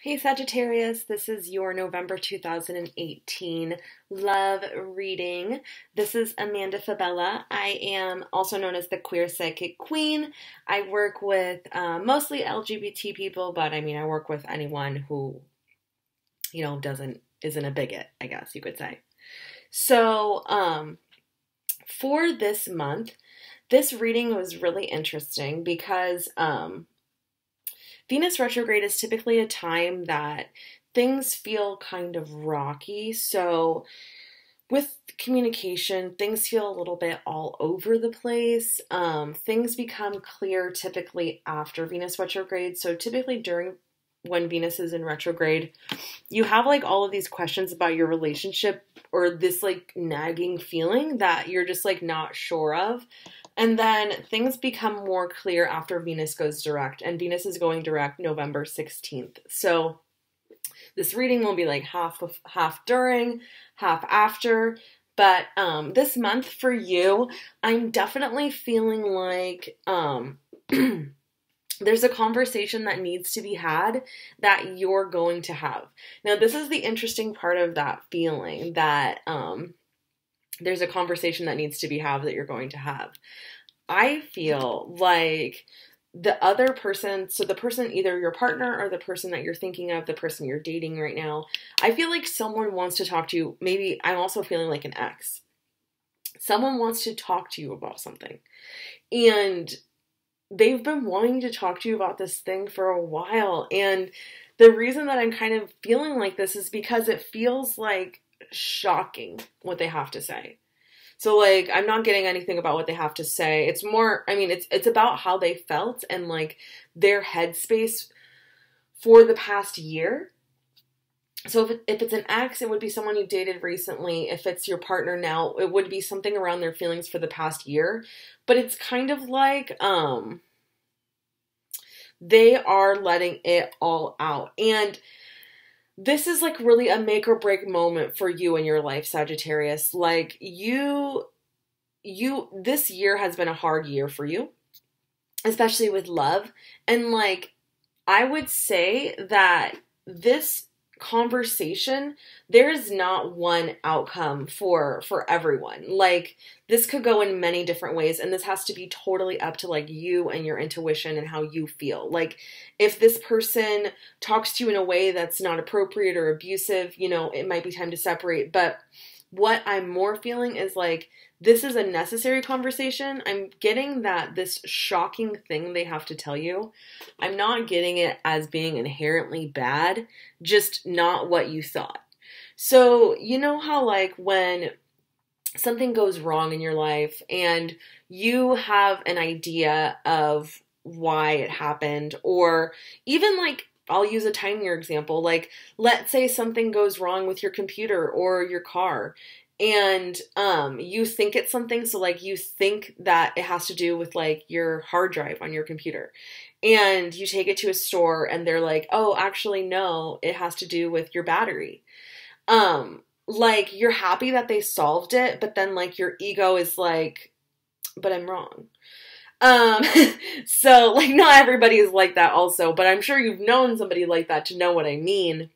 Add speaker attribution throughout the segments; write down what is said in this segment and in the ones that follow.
Speaker 1: Hey Sagittarius, this is your November 2018 love reading. This is Amanda Fabella. I am also known as the Queer Psychic Queen. I work with mostly LGBT people, but I mean, I work with anyone who, isn't a bigot, I guess you could say. So, for this month, this reading was really interesting because Venus retrograde is typically a time that things feel kind of rocky. So, with communication, things feel a little bit all over the place. Things become clear typically after Venus retrograde. So, typically during when Venus is in retrograde, you have like all of these questions about your relationship or this like nagging feeling that you're just like not sure of. And then things become more clear after Venus goes direct, and Venus is going direct November 16th. So this reading will be like half during, half after. But this month for you, I'm definitely feeling like there's a conversation that needs to be had that you're going to have. Now, this is the interesting part of that feeling that there's a conversation that needs to be had that you're going to have. I feel like the other person, so the person, either your partner or the person that you're thinking of, the person you're dating right now, I feel like someone wants to talk to you. Maybe I'm also feeling like an ex. Someone wants to talk to you about something. And they've been wanting to talk to you about this thing for a while. And the reason that I'm kind of feeling like this is because it feels like shocking what they have to say. So like, I'm not getting anything about what they have to say. It's more, I mean, it's about how they felt and like their headspace for the past year. So if it's an ex, it would be someone you dated recently. If it's your partner now, it would be something around their feelings for the past year. But it's kind of like, they are letting it all out. And this is like really a make or break moment for you in your life, Sagittarius. Like this year has been a hard year for you, especially with love. And like, I would say that this conversation, there's not one outcome for everyone. Like, this could go in many different ways, and this has to be totally up to like you and your intuition and how you feel. Like, if this person talks to you in a way that's not appropriate or abusive, it might be time to separate. But what I'm more feeling is like, this is a necessary conversation. I'm getting that this shocking thing they have to tell you, I'm not getting it as being inherently bad, just not what you thought. So, you know how like when something goes wrong in your life and you have an idea of why it happened, or even like, I'll use a tinier example. Like, let's say something goes wrong with your computer or your car, and you think it's something, so like you think that it has to do with like your hard drive on your computer, and you take it to a store and they're like, oh, actually no, it has to do with your battery. Like, you're happy that they solved it, but then like your ego is like, but I'm wrong. Um, so like not everybody is like that also, but I'm sure you've known somebody like that to know what I mean.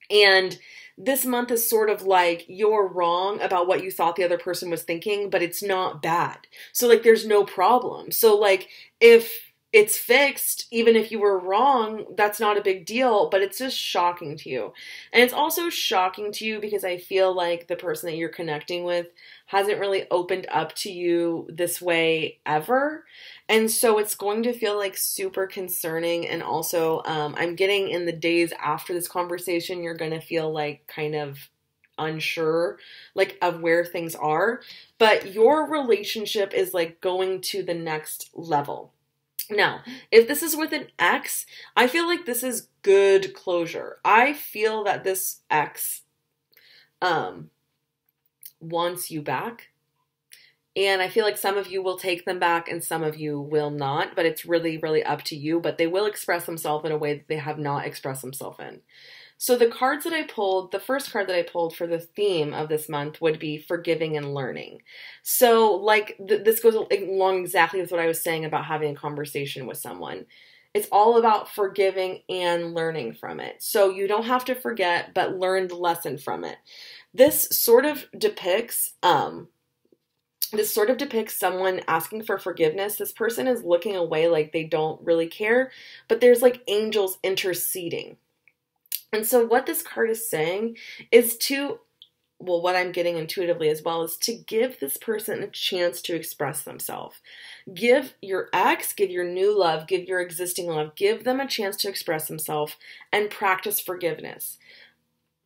Speaker 1: And this month is sort of like, you're wrong about what you thought the other person was thinking, but it's not bad. So like, there's no problem. So like, if it's fixed, even if you were wrong, that's not a big deal, but it's just shocking to you. And it's also shocking to you because I feel like the person that you're connecting with hasn't really opened up to you this way ever. And so it's going to feel like super concerning. And also, I'm getting in the days after this conversation, you're going to feel like kind of unsure, like of where things are. But your relationship is like going to the next level. Now, if this is with an ex, I feel like this is good closure. I feel that this ex wants you back. And I feel like some of you will take them back and some of you will not, but it's really, really up to you. But they will express themselves in a way that they have not expressed themselves in. So the cards that I pulled, the first card that I pulled for the theme of this month would be forgiving and learning. So like this goes along exactly with what I was saying about having a conversation with someone. It's all about forgiving and learning from it. So you don't have to forget, but learn the lesson from it. This sort of depicts someone asking for forgiveness. This person is looking away like they don't really care, but there's like angels interceding. And so what this card is saying is what I'm getting intuitively as well, is to give this person a chance to express themselves. Give your ex, give your new love, give your existing love, give them a chance to express themselves and practice forgiveness.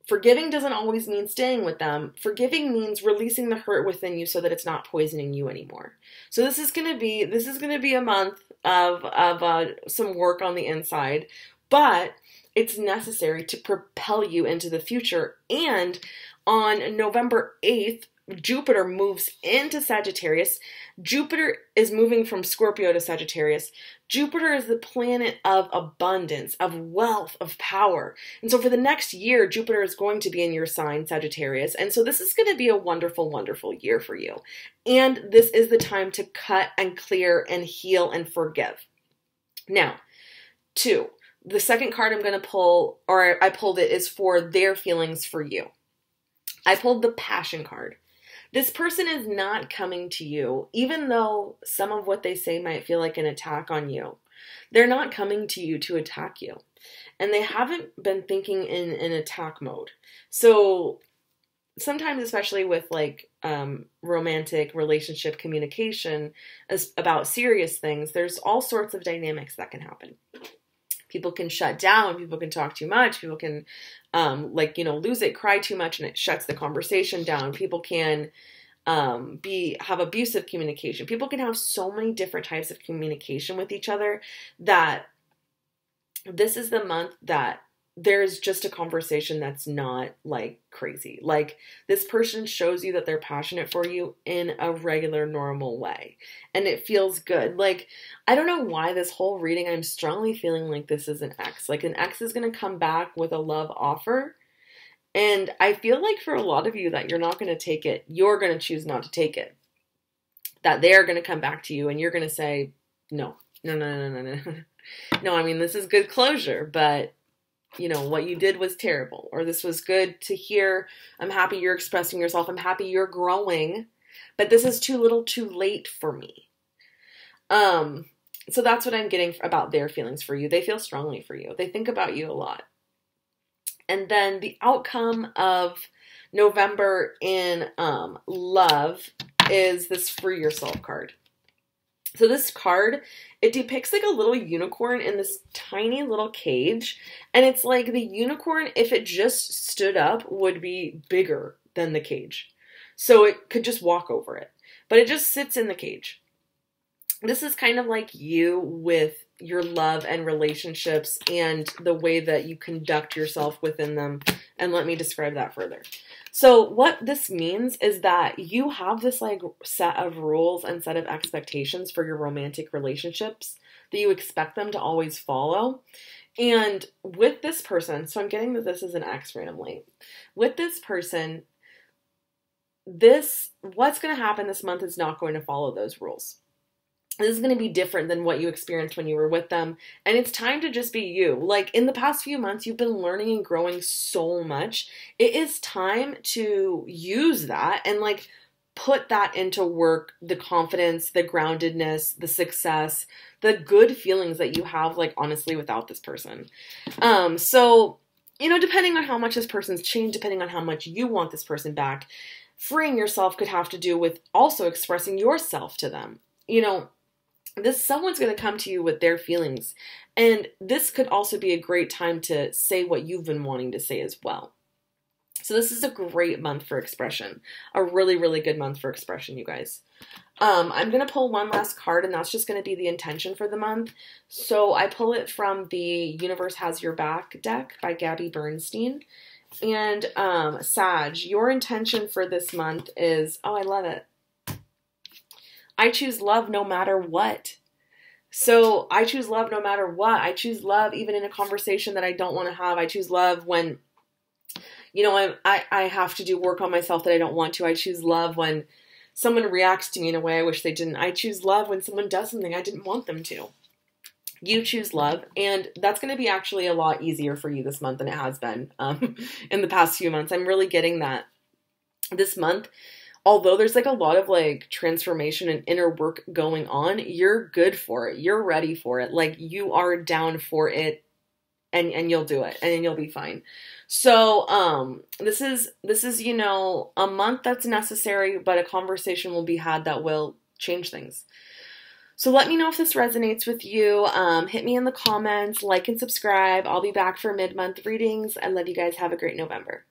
Speaker 1: Forgiving doesn't always mean staying with them. Forgiving means releasing the hurt within you so that it's not poisoning you anymore. So this is going to be a month of some work on the inside, but it's necessary to propel you into the future. And on November 8th, Jupiter moves into Sagittarius. Jupiter is moving from Scorpio to Sagittarius. Jupiter is the planet of abundance, of wealth, of power. And so for the next year, Jupiter is going to be in your sign, Sagittarius. And so this is going to be a wonderful, wonderful year for you. And this is the time to cut and clear and heal and forgive. Now, 2, the second card I'm going to pull, or I pulled it, is for their feelings for you. I pulled the Passion card. This person is not coming to you, even though some of what they say might feel like an attack on you. They're not coming to you to attack you. And they haven't been thinking in an attack mode. So sometimes, especially with like romantic relationship communication about serious things, there's all sorts of dynamics that can happen. People can shut down, people can talk too much, people can lose it, cry too much, and it shuts the conversation down. People can have abusive communication. People can have so many different types of communication with each other that this is the month that there's just a conversation that's not like crazy. Like this person shows you that they're passionate for you in a regular, normal way. And it feels good. Like, I don't know why this whole reading, I'm strongly feeling like this is an ex. Like an ex is going to come back with a love offer. And I feel like for a lot of you that you're not going to take it. You're going to choose not to take it. That they're going to come back to you and you're going to say, no. No, I mean, this is good closure, but what you did was terrible, or this was good to hear. I'm happy you're expressing yourself. I'm happy you're growing, but this is too little too late for me. So that's what I'm getting about their feelings for you. They feel strongly for you. They think about you a lot. And then the outcome of November in love is this Free Yourself card. So this card, it depicts like a little unicorn in this tiny little cage. And it's like the unicorn, if it just stood up, would be bigger than the cage. So it could just walk over it. But it just sits in the cage. This is kind of like you with your love and relationships and the way that you conduct yourself within them. And let me describe that further. So what this means is that you have this like set of rules and set of expectations for your romantic relationships that you expect them to always follow. And with this person, so I'm getting that this is an ex randomly. With this person, what's going to happen this month is not going to follow those rules. This is going to be different than what you experienced when you were with them. And it's time to just be you. Like in the past few months, you've been learning and growing so much. It is time to use that and like put that into work, the confidence, the groundedness, the success, the good feelings that you have, like honestly, without this person. So, depending on how much this person's changed, depending on how much you want this person back, freeing yourself could have to do with also expressing yourself to them. Someone's going to come to you with their feelings. And this could also be a great time to say what you've been wanting to say as well. So this is a great month for expression. A really, really good month for expression, you guys. I'm going to pull one last card, and that's just going to be the intention for the month. So I pull it from the Universe Has Your Back deck by Gabby Bernstein. And Sag, your intention for this month is, I love it. I choose love no matter what. So I choose love no matter what. I choose love even in a conversation that I don't want to have. I choose love when, I have to do work on myself that I don't want to. I choose love when someone reacts to me in a way I wish they didn't. I choose love when someone does something I didn't want them to. You choose love, and that's going to be actually a lot easier for you this month than it has been in the past few months. I'm really getting that this month. Although there's like a lot of like transformation and inner work going on, you're good for it. You're ready for it. Like you are down for it, and you'll do it, and you'll be fine. So this is a month that's necessary, but a conversation will be had that will change things. So let me know if this resonates with you. Hit me in the comments, like and subscribe. I'll be back for mid-month readings. I love you guys. Have a great November.